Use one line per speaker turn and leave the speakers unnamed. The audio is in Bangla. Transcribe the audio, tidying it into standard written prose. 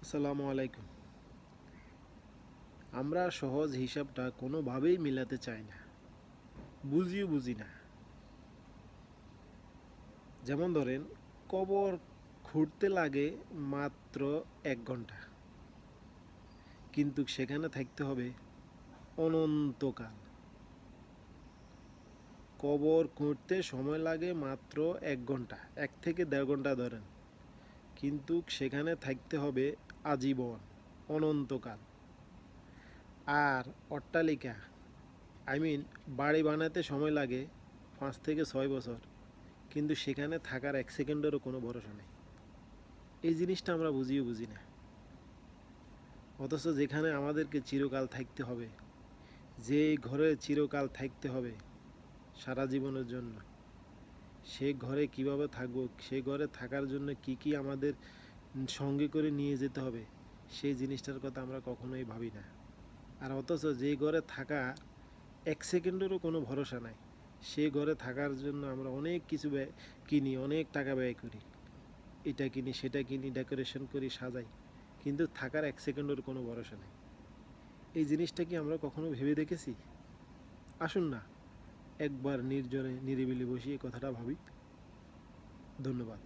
আসসালামু আলাইকুম। আমরা সহজ হিসাবটা কোনোভাবেই মিলাতে চাই না, বুঝিও বুঝি না। যেমন ধরেন, কবর খুঁড়তে লাগে মাত্র 1 ঘন্টা, কিন্তু সেখানে থাকতে হবে অনন্তকাল। কবর খুঁড়তে সময় লাগে মাত্র 1 ঘন্টা, 1 থেকে দেড় ঘন্টা ধরেন, কিন্তু সেখানে থাকতে হবে আজীবন, অনন্তকাল। আর অট্টালিকা, বাড়ি বানাতে সময় লাগে 5 থেকে 6 বছর, কিন্তু সেখানে থাকার 1 সেকেন্ডেরও কোনো ভরসা নেই। এই জিনিসটা আমরা বুঝিও বুঝি না। অথচ যেখানে আমাদেরকে চিরকাল থাকতে হবে, যে ঘরে চিরকাল থাকতে হবে সারা জীবনের জন্য, সে ঘরে কিভাবে থাকবো, সে ঘরে থাকার জন্য কি কি আমাদের সঙ্গে করে নিয়ে যেতে হবে, সেই জিনিসটার কথা আমরা কখনোই ভাবি না। আর অথচ যে ঘরে থাকা 1 সেকেন্ডেরও কোনো ভরসা নাই, সে ঘরে থাকার জন্য আমরা অনেক কিছু কিনি, অনেক টাকা ব্যয় করি, এটা কিনি সেটা কিনি, ডেকোরেশন করি, সাজাই, কিন্তু থাকার 1 সেকেন্ডের কোনো ভরসা নেই। এই জিনিসটা কি আমরা কখনো ভেবে দেখেছি? আসুন না একবার নির্জনে নিরিবিলি বসিয়ে কথাটা ভাবি। ধন্যবাদ।